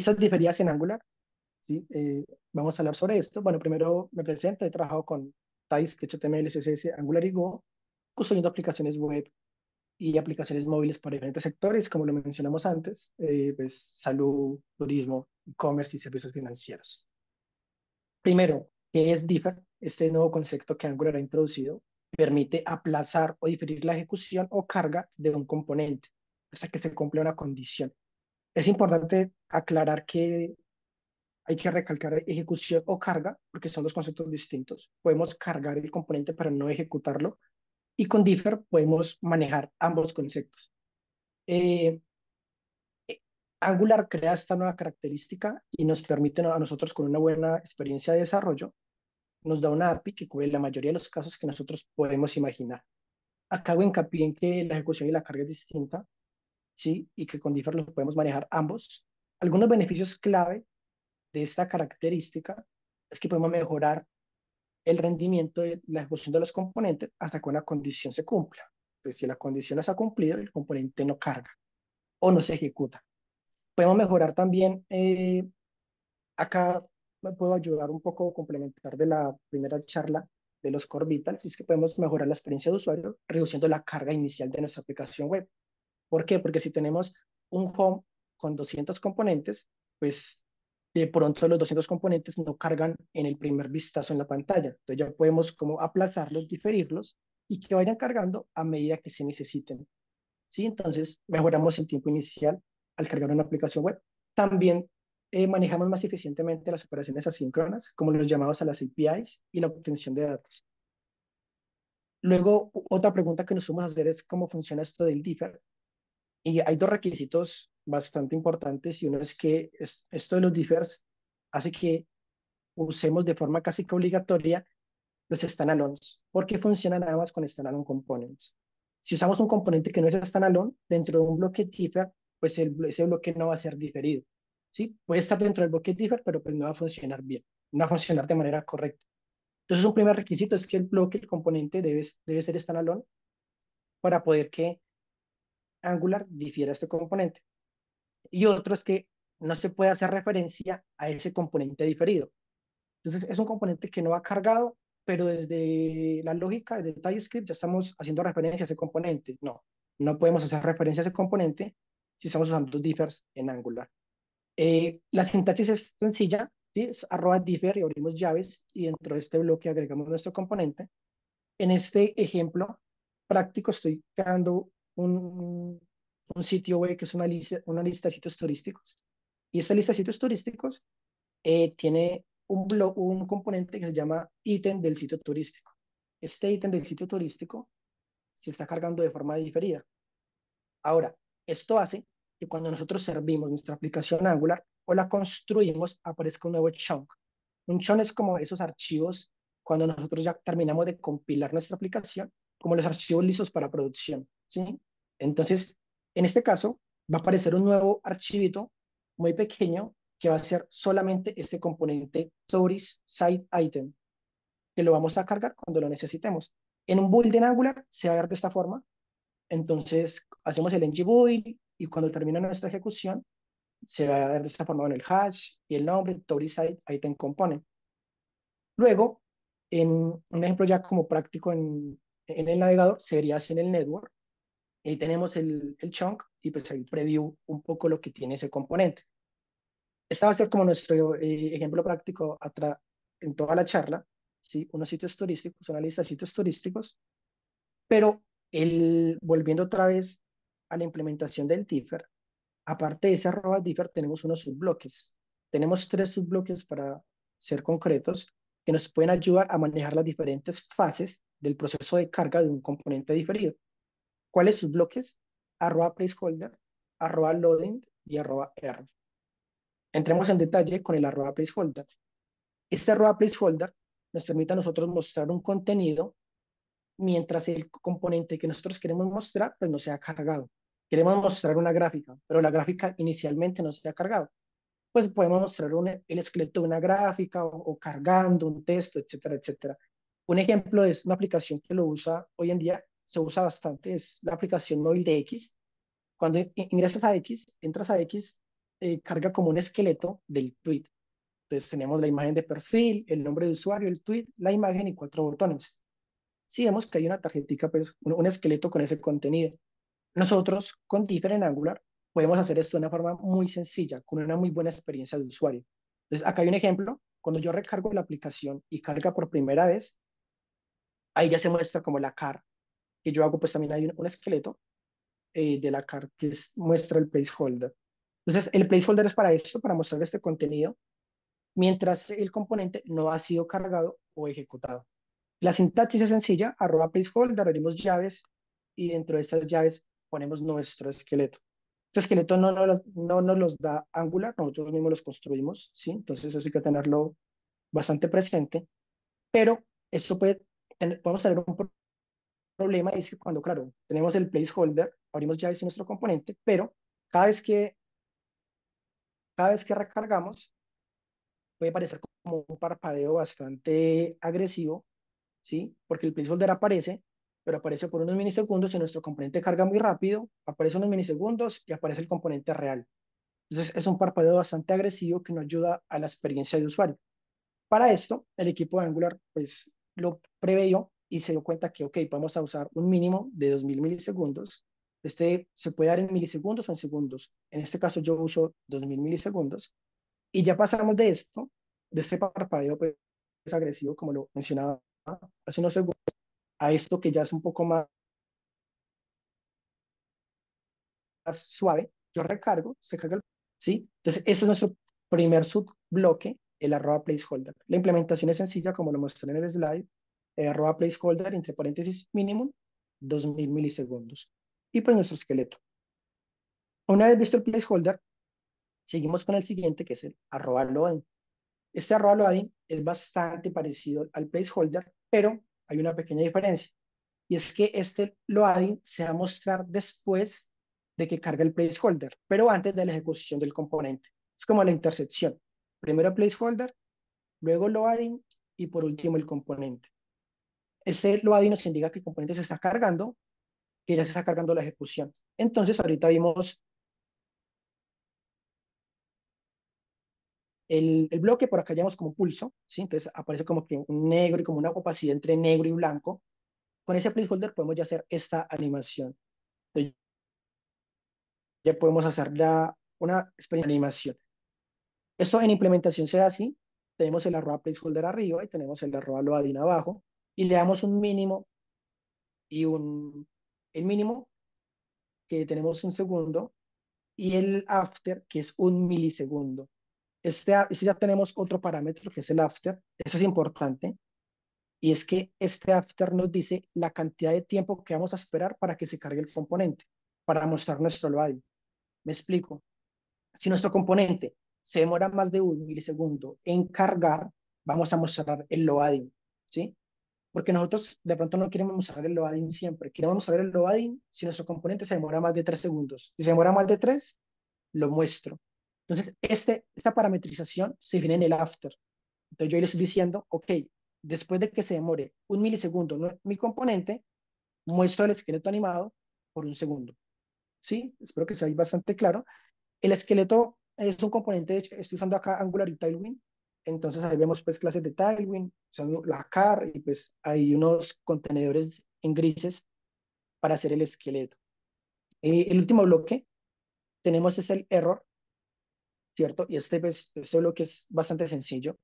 Vistas diferidas en Angular, ¿sí? Vamos a hablar sobre esto. Bueno, primero me presento, he trabajado con TypeScript, HTML, CSS, Angular y Go, construyendo aplicaciones web y aplicaciones móviles para diferentes sectores, como lo mencionamos antes, pues salud, turismo, e-commerce y servicios financieros. Primero, ¿qué es Differ? Este nuevo concepto que Angular ha introducido permite aplazar o diferir la ejecución o carga de un componente hasta que se cumpla una condición. Es importante aclarar que hay que recalcar ejecución o carga, porque son dos conceptos distintos. Podemos cargar el componente para no ejecutarlo, y con Differ podemos manejar ambos conceptos. Eh, Angular crea esta nueva característica y nos permite a nosotros, con una buena experiencia de desarrollo, nos da una API que cubre la mayoría de los casos que nosotros podemos imaginar. Acá hago hincapié en que la ejecución y la carga es distinta, ¿sí? Y que con Differ lo podemos manejar ambos. Algunos beneficios clave de esta característica es que podemos mejorar el rendimiento de la ejecución de los componentes hasta que una condición se cumpla. Entonces, si la condición no se ha cumplido, el componente no carga o no se ejecuta. Podemos mejorar también, acá me puedo ayudar un poco a complementar de la primera charla de los Core Vitals, es que podemos mejorar la experiencia de usuario reduciendo la carga inicial de nuestra aplicación web. ¿Por qué? Porque si tenemos un home con 200 componentes, pues de pronto los 200 componentes no cargan en el primer vistazo en la pantalla. Entonces ya podemos como aplazarlos, diferirlos y que vayan cargando a medida que se necesiten. ¿Sí? Entonces mejoramos el tiempo inicial al cargar una aplicación web. También manejamos más eficientemente las operaciones asíncronas, como los llamados a las APIs y la obtención de datos. Luego, otra pregunta que nos vamos a hacer es cómo funciona esto del differ. Y hay dos requisitos bastante importantes y uno es que esto de los differs hace que usemos de forma casi que obligatoria los standalones, porque funciona nada más con standalone components. Si usamos un componente que no es standalone dentro de un bloque differ, pues ese bloque no va a ser diferido. ¿Sí? Puede estar dentro del bloque differ, pero pues no va a funcionar bien, no va a funcionar de manera correcta. Entonces, un primer requisito es que el bloque, el componente debe ser standalone para poder que Angular difiera este componente. Y otro es que no se puede hacer referencia a ese componente diferido. Entonces, es un componente que no va cargado, pero desde la lógica de TypeScript ya estamos haciendo referencia a ese componente. No, no podemos hacer referencia a ese componente si estamos usando differs en Angular. La sintaxis es sencilla, ¿sí? Es @differ y abrimos llaves y dentro de este bloque agregamos nuestro componente. En este ejemplo práctico estoy creando un sitio web que es una lista de sitios turísticos. Y esta lista de sitios turísticos tiene un componente que se llama ítem del sitio turístico. Este ítem del sitio turístico se está cargando de forma diferida. Ahora, esto hace que cuando nosotros servimos nuestra aplicación Angular o la construimos, aparezca un nuevo chunk. Un chunk es como esos archivos cuando nosotros ya terminamos de compilar nuestra aplicación, como los archivos listos para producción, ¿sí? Entonces, en este caso, va a aparecer un nuevo archivito muy pequeño que va a ser solamente este componente Tourist Site Item, que lo vamos a cargar cuando lo necesitemos. En un build en Angular se va a ver de esta forma. Entonces, hacemos el ng-build y cuando termina nuestra ejecución, se va a ver de esta forma en el hash y el nombre, Tourist Site Item Component. Luego, en un ejemplo ya como práctico en el navegador, sería así en el network. Ahí tenemos el chunk y pues el preview un poco lo que tiene ese componente. Esta va a ser como nuestro ejemplo práctico en toda la charla, ¿sí? Unos sitios turísticos, una lista de sitios turísticos, pero volviendo otra vez a la implementación del differ, aparte de ese @differ tenemos unos subbloques. Tenemos tres subbloques para ser concretos que nos pueden ayudar a manejar las diferentes fases del proceso de carga de un componente diferido. ¿Cuáles subbloques? @placeholder, @loading y @error. Entremos en detalle con el @placeholder. Este @placeholder nos permite a nosotros mostrar un contenido mientras el componente que nosotros queremos mostrar pues no se ha cargado. Queremos mostrar una gráfica, pero la gráfica inicialmente no se ha cargado. Pues podemos mostrar el esqueleto de una gráfica o cargando un texto, etcétera, etcétera. Un ejemplo es una aplicación que lo usa hoy en día, se usa bastante, es la aplicación móvil de X. Cuando ingresas a X, entras a X, carga como un esqueleto del tweet. Entonces tenemos la imagen de perfil, el nombre de usuario, el tweet, la imagen y 4 botones. Si vemos que hay una tarjetita, pues un esqueleto con ese contenido. Nosotros con Differ Angular podemos hacer esto de una forma muy sencilla, con una muy buena experiencia de usuario. Entonces acá hay un ejemplo. Cuando yo recargo la aplicación y carga por primera vez, ahí ya se muestra como la car que yo hago, pues también hay un esqueleto de la car muestra el placeholder. Entonces el placeholder es para esto, para mostrar este contenido, mientras el componente no ha sido cargado o ejecutado. La sintaxis es sencilla, arroba placeholder, abrimos llaves y dentro de estas llaves ponemos nuestro esqueleto. Este esqueleto no nos los da Angular, nosotros mismos los construimos, ¿sí? Entonces eso hay que tenerlo bastante presente, pero eso podemos tener un problema, y es que cuando, claro, tenemos el placeholder, abrimos llaves en nuestro componente, pero cada vez que, cada vez que recargamos, puede parecer como un parpadeo bastante agresivo, ¿sí? Porque el placeholder aparece, pero aparece por unos milisegundos y nuestro componente carga muy rápido, aparece unos milisegundos y aparece el componente real. Entonces es un parpadeo bastante agresivo que no ayuda a la experiencia de usuario. Para esto, el equipo de Angular pues lo preveyó y se dio cuenta que, ok, vamos a usar un mínimo de 2000 milisegundos. Este se puede dar en milisegundos o en segundos. En este caso yo uso 2000 milisegundos y ya pasamos de esto, de este parpadeo pues agresivo, como lo mencionaba hace unos segundos, a esto que ya es un poco más suave. Yo recargo, se carga el, ¿sí? Entonces, ese es nuestro primer subbloque, el arroba placeholder. La implementación es sencilla, como lo mostré en el slide, arroba placeholder, entre paréntesis, mínimo, 2000 milisegundos. Y pues nuestro esqueleto. Una vez visto el placeholder, seguimos con el siguiente, que es el arroba loading. Este arroba loading es bastante parecido al placeholder, pero hay una pequeña diferencia. Y es que este loading se va a mostrar después de que cargue el placeholder, pero antes de la ejecución del componente. Es como la intersección. Primero placeholder, luego loading y por último el componente. Este loading nos indica que el componente se está cargando, que ya se está cargando la ejecución. Entonces ahorita vimos el bloque, por acá llamamos como pulso, ¿sí? Entonces aparece como que un negro y como una opacidad entre negro y blanco. Con ese placeholder podemos ya hacer esta animación. Entonces, ya podemos hacer ya una experiencia de animación. Esto en implementación se da así. Tenemos el arroba placeholder arriba y tenemos el arroba loading abajo. Y le damos un mínimo y el mínimo que tenemos un segundo y el after que es un milisegundo. Este ya tenemos otro parámetro que es el after. Eso es importante. Y es que este after nos dice la cantidad de tiempo que vamos a esperar para que se cargue el componente, para mostrar nuestro loading. Me explico. Si nuestro componente se demora más de un milisegundo en cargar, vamos a mostrar el loading, ¿sí? Porque nosotros de pronto no queremos mostrar el loading siempre. Queremos mostrar el loading si nuestro componente se demora más de 3 segundos. Si se demora más de 3, lo muestro. Entonces, esta parametrización se define en el after. Entonces, yo le estoy diciendo, ok, después de que se demore un milisegundo mi componente, muestro el esqueleto animado por un segundo. ¿Sí? Espero que sea bastante claro. El esqueleto es un componente, de hecho, estoy usando acá Angular y Tailwind, entonces ahí vemos pues clases de Tailwind, usando la car y pues hay unos contenedores en grises para hacer el esqueleto. El último bloque tenemos es el error, ¿cierto? Y este bloque es bastante sencillo,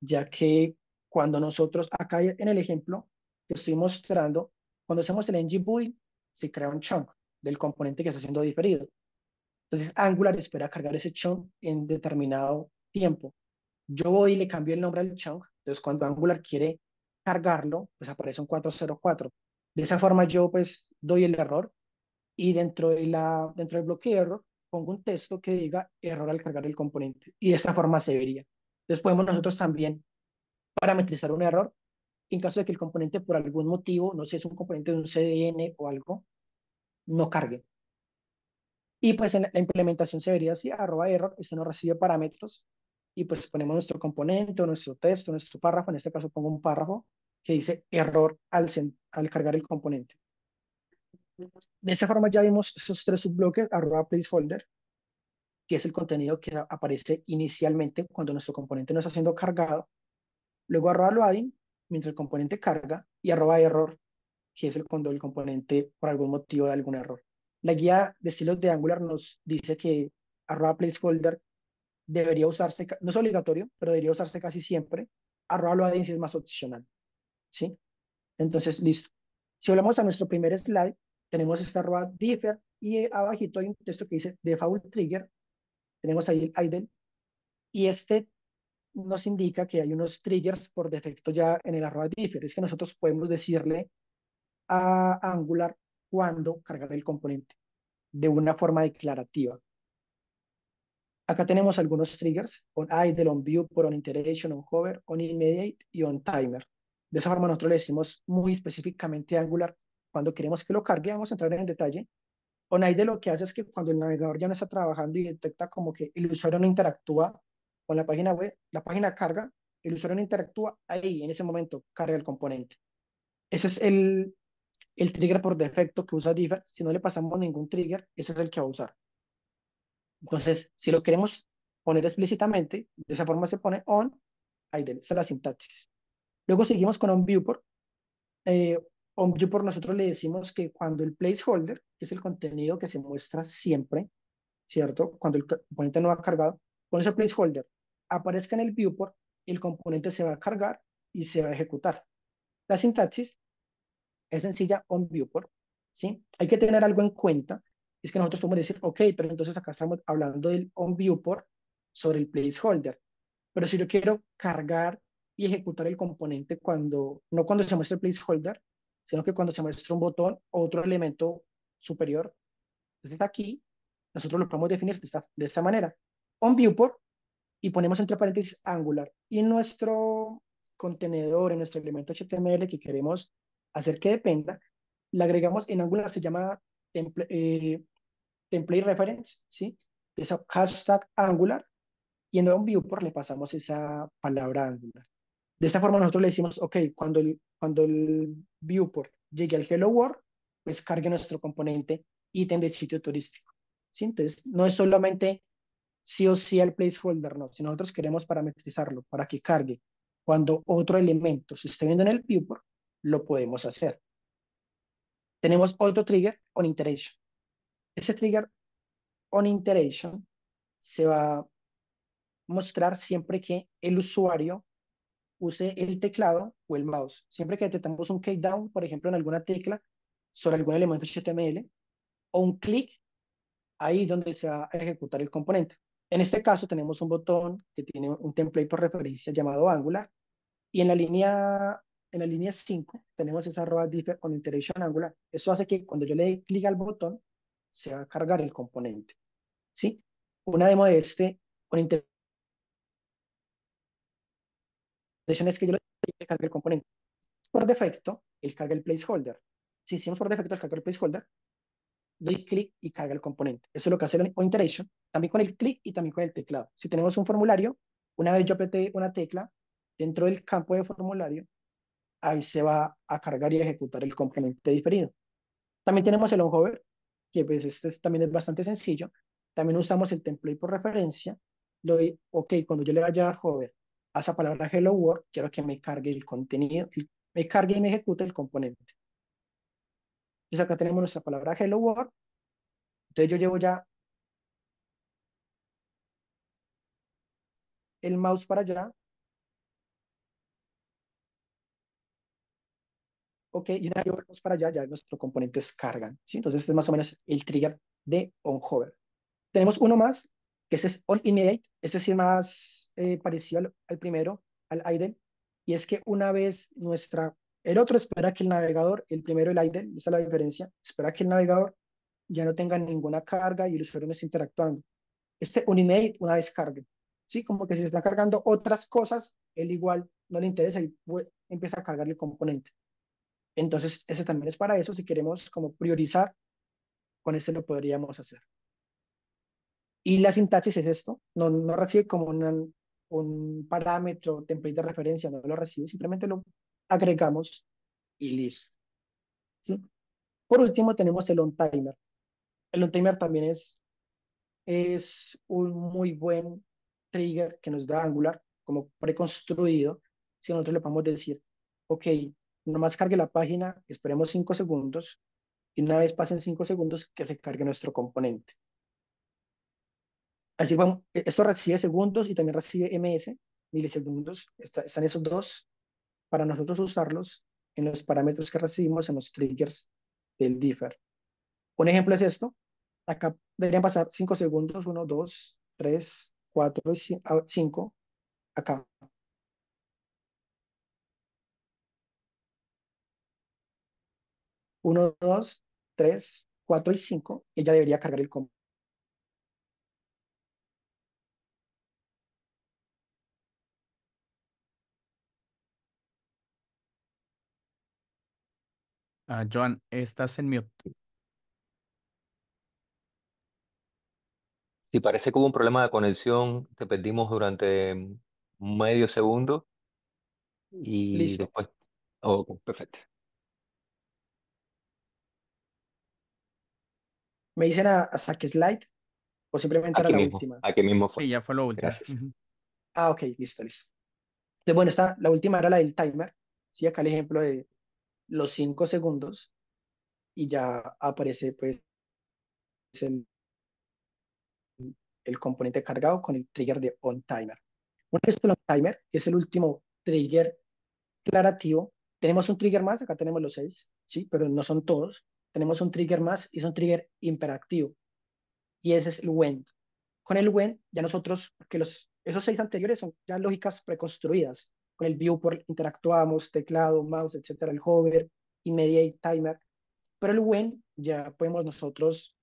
ya que cuando nosotros, acá en el ejemplo que estoy mostrando, cuando hacemos el ngBuild, se crea un chunk del componente que está siendo diferido. Entonces Angular espera cargar ese chunk en determinado tiempo. Yo voy y le cambio el nombre al chunk. Entonces cuando Angular quiere cargarlo, pues aparece un 404. De esa forma yo pues doy el error y dentro del bloque de error pongo un texto que diga error al cargar el componente. Y de esta forma se vería. Entonces podemos nosotros también parametrizar un error en caso de que el componente por algún motivo, no sé, es un componente de un CDN o algo, no cargue. Y pues en la implementación se vería así, arroba error, este no recibe parámetros, y pues ponemos nuestro componente o nuestro texto, nuestro párrafo, en este caso pongo un párrafo que dice error al cargar el componente. De esta forma ya vimos esos tres subbloques, arroba placeholder, que es el contenido que aparece inicialmente cuando nuestro componente no está siendo cargado, luego @loading, mientras el componente carga, y @error, que es cuando el componente por algún motivo da algún error. La guía de estilos de Angular nos dice que @placeholder debería usarse, no es obligatorio, pero debería usarse casi siempre. @loading sí es más opcional, ¿sí? Entonces, listo. Si volvemos a nuestro primer slide, tenemos esta @differ y abajito hay un texto que dice default trigger. Tenemos ahí el idle y este nos indica que hay unos triggers por defecto ya en el @differ. Es que nosotros podemos decirle a Angular cuándo cargar el componente de una forma declarativa. Acá tenemos algunos triggers: on idle, on viewport, on iteration, on hover, on immediate y on timer. De esa forma nosotros le decimos muy específicamente a Angular cuando queremos que lo cargue. Vamos a entrar en detalle. On idle lo que hace es que cuando el navegador ya no está trabajando y detecta como que el usuario no interactúa con la página web, la página carga, el usuario no interactúa, ahí en ese momento carga el componente. Ese es el trigger por defecto que usa Differ. Si no le pasamos ningún trigger, ese es el que va a usar. Entonces, si lo queremos poner explícitamente, de esa forma se pone on idle. Esa es la sintaxis. Luego seguimos con on viewport. Eh, on viewport nosotros le decimos que cuando el placeholder, que es el contenido que se muestra siempre, ¿cierto? Cuando el componente no ha cargado, con ese placeholder aparezca en el viewport, el componente se va a cargar y se va a ejecutar. La sintaxis es sencilla: on viewport, ¿sí? Hay que tener algo en cuenta, es que nosotros podemos decir, ok, pero entonces acá estamos hablando del on viewport sobre el placeholder, pero si yo quiero cargar y ejecutar el componente no cuando se muestra el placeholder, sino que cuando se muestra un botón o otro elemento superior, entonces aquí nosotros lo podemos definir de esta manera: on viewport, y ponemos entre paréntesis Angular. Y en nuestro contenedor, en nuestro elemento HTML que queremos hacer que dependa, le agregamos en Angular, se llama template reference, ¿sí? Esa hashtag Angular, y en un viewport le pasamos esa palabra Angular. De esta forma nosotros le decimos, ok, cuando el viewport llegue al Hello World, pues cargue nuestro componente ítem del sitio turístico, ¿sí? Entonces, no es solamente sí o sí al placeholder, no. Si nosotros queremos parametrizarlo para que cargue cuando otro elemento se esté viendo en el viewport, lo podemos hacer. Tenemos otro trigger, on iteration. Ese trigger on iteration se va a mostrar siempre que el usuario use el teclado o el mouse. Siempre que detectamos un down, por ejemplo, en alguna tecla sobre algún elemento HTML, o un clic, ahí donde se va a ejecutar el componente. En este caso tenemos un botón que tiene un template por referencia llamado Angular, y en la línea 5 tenemos esa @differ on iteration Angular. Eso hace que cuando yo le dé clic al botón, se va a cargar el componente, ¿sí? Una demo de on iteration es que yo le cargue el componente. Por defecto, él carga el placeholder. Si hicimos por defecto el carga el placeholder, doy clic y carga el componente. Eso es lo que hace el iteration, también con el clic y también con el teclado. Si tenemos un formulario, una vez yo apreté una tecla dentro del campo de formulario, ahí se va a cargar y a ejecutar el componente diferido. También tenemos el onHover, que pues también es bastante sencillo. También usamos el template por referencia. Ok, cuando yo le vaya a dar hover a esa palabra hello world, quiero que me cargue el contenido, me cargue y me ejecute el componente. Entonces acá tenemos nuestra palabra hello world. Entonces yo llevo ya el mouse para allá, ok, y una vez llevo el mouse para allá, ya nuestros componentes cargan, ¿sí? Entonces este es más o menos el trigger de onHover. Tenemos uno más, que ese es on immediate. Este sí es más parecido al primero, al idle, y es que una vez el otro espera que el navegador, el primero, el idle, esa es la diferencia, espera que el navegador ya no tenga ninguna carga y el usuario no esté interactuando. Este on immediate, una vez cargue, ¿sí? Como que si se está cargando otras cosas, él igual no le interesa y empieza a cargar el componente. Entonces, ese también es para eso. Si queremos como priorizar, con este lo podríamos hacer. Y la sintaxis es esto: no recibe como un parámetro, template de referencia, no lo recibe, simplemente lo agregamos y listo, ¿sí? Por último tenemos el onTimer. El onTimer también es es un muy buen trigger que nos da Angular como preconstruido. Si nosotros le podemos decir, ok, nomás cargue la página, esperemos 5 segundos y una vez pasen 5 segundos que se cargue nuestro componente. Así vamos, esto recibe segundos y también recibe ms, milisegundos. Están esos dos para nosotros usarlos en los parámetros que recibimos en los triggers del differ. Un ejemplo es esto. Acá deberían pasar 5 segundos, 1, 2, 3, 4, 5. Acá, 1, 2, 3, 4 y 5. Ella debería cargar el combo. Ah, Joan, estás en mute. Si parece que hubo un problema de conexión, te perdimos durante medio segundo y Listo. después. Oh, perfecto. Me dicen hasta que slide o simplemente era la última. Aquí mismo fue. Sí, ya fue lo último. Gracias. Ujú. Ah, ok, listo, listo. Entonces, bueno, la última era la del timer. Sí, acá el ejemplo de los 5 segundos y ya aparece pues el, el componente cargado con el trigger de onTimer. Una vez el onTimer, que es el último trigger declarativo, tenemos un trigger más, acá tenemos los 6, sí, pero no son todos. Tenemos un trigger más y es un trigger imperativo y ese es el when. Con el when ya nosotros, porque esos 6 anteriores son ya lógicas preconstruidas. Con el viewport interactuamos, teclado, mouse, etcétera, el hover, immediate timer, pero el when ya podemos nosotros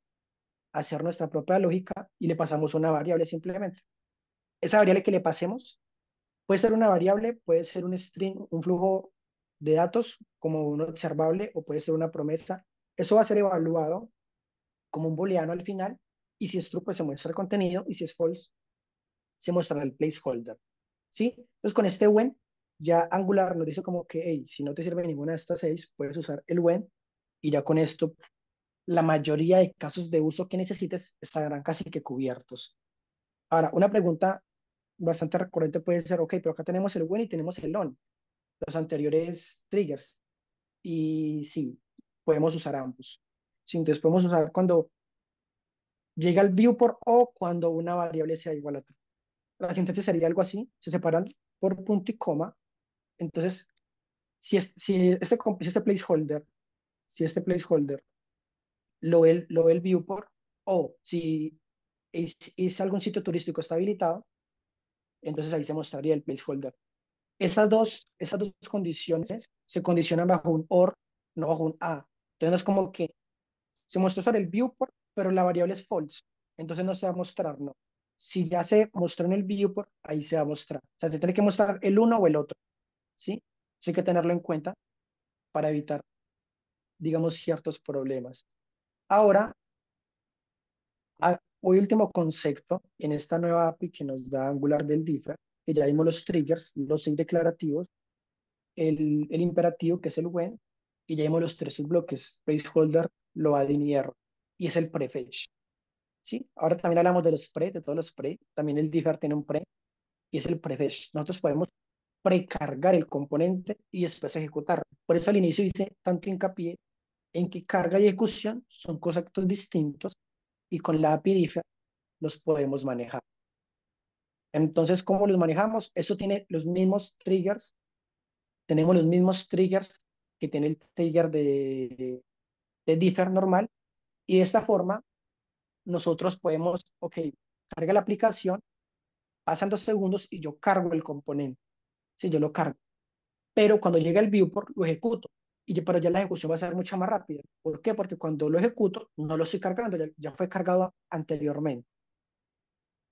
hacer nuestra propia lógica y le pasamos una variable simplemente. Esa variable que le pasemos puede ser una variable, puede ser un string, un flujo de datos como un observable o puede ser una promesa. Eso va a ser evaluado como un booleano al final y si es true pues se muestra el contenido y si es false se muestra el placeholder. ¿Sí? Entonces con este when ya Angular nos dice como que hey, si no te sirve ninguna de estas 6 puedes usar el when y ya con esto la mayoría de casos de uso que necesites estarán casi que cubiertos. Ahora, una pregunta bastante recurrente puede ser, ok, pero acá tenemos el when y tenemos el on, los anteriores triggers. Y sí, podemos usar ambos. Sí, entonces podemos usar cuando llega el viewport o cuando una variable sea igual a otra. La sintaxis sería algo así, se separan por punto y coma. Entonces, si este placeholder, si este placeholder lo ve el viewport o si es algún sitio turístico está habilitado, entonces ahí se mostraría el placeholder. Esas dos condiciones se condicionan bajo un OR, no bajo un A. Entonces no es como que se muestra sobre el viewport, pero la variable es false. Entonces no se va a mostrar, no. Si ya se mostró en el viewport, ahí se va a mostrar. O sea, se tiene que mostrar el uno o el otro, ¿sí? Eso hay que tenerlo en cuenta para evitar, digamos, ciertos problemas. Ahora, hoy último concepto en esta nueva API que nos da Angular del differ, que ya vimos los triggers, los 6 declarativos, el imperativo que es el when, y ya vimos los tres subbloques, placeholder, loading y error, y es el prefetch. ¿Sí? Ahora también hablamos de los pre, de todos los pre, también el differ tiene un pre, y es el prefetch. Nosotros podemos precargar el componente y después ejecutar. Por eso al inicio hice tanto hincapié en que carga y ejecución son conceptos distintos y con la API differ los podemos manejar. Entonces, ¿cómo los manejamos? Eso tiene los mismos triggers, tenemos los mismos triggers que tiene el trigger de differ normal y de esta forma nosotros podemos, ok, carga la aplicación, pasan 2 segundos y yo cargo el componente, si yo lo cargo, pero cuando llega el viewport lo ejecuto, pero ya la ejecución va a ser mucho más rápida. ¿Por qué? Porque cuando lo ejecuto no lo estoy cargando, ya fue cargado anteriormente.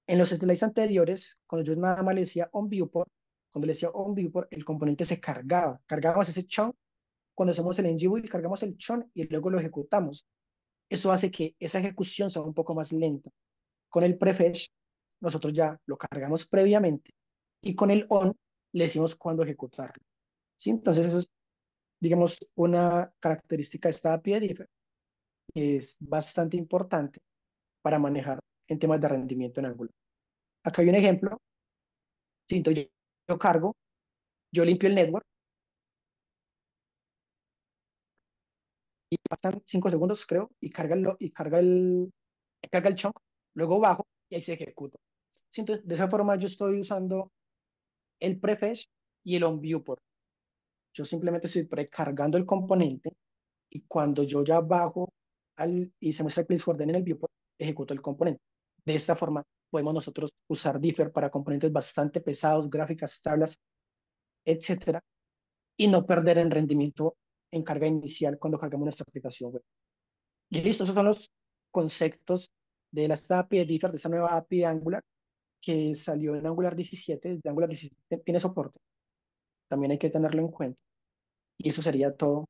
En los slides anteriores, cuando yo nada más le decía on viewport, cuando le decía on viewport, el componente se cargaba, cargábamos ese chunk, cuando hacemos el ngbuild cargamos el chunk y luego lo ejecutamos. Eso hace que esa ejecución sea un poco más lenta. Con el prefetch, nosotros ya lo cargamos previamente y con el on le decimos cuándo ejecutarlo. ¿Sí? Entonces, eso es, digamos, una característica de esta API de Differ que es bastante importante para manejar en temas de rendimiento en Angular. Acá hay un ejemplo. Si entonces yo cargo, yo limpio el network y pasan 5 segundos, creo, y carga el chunk, luego bajo y ahí se ejecuta. Sí, entonces, de esa forma yo estoy usando el prefetch y el onViewPort. Yo simplemente estoy precargando el componente y cuando yo ya bajo y se muestra el placeholder en el viewport, ejecuto el componente. De esta forma podemos nosotros usar Differ para componentes bastante pesados, gráficas, tablas, etcétera, y no perder en rendimiento en carga inicial cuando cargamos nuestra aplicación web. Y listo, esos son los conceptos de esta API de Differ, de esta nueva API de Angular que salió en Angular 17. De Angular 17 tiene soporte, también hay que tenerlo en cuenta. Y eso sería todo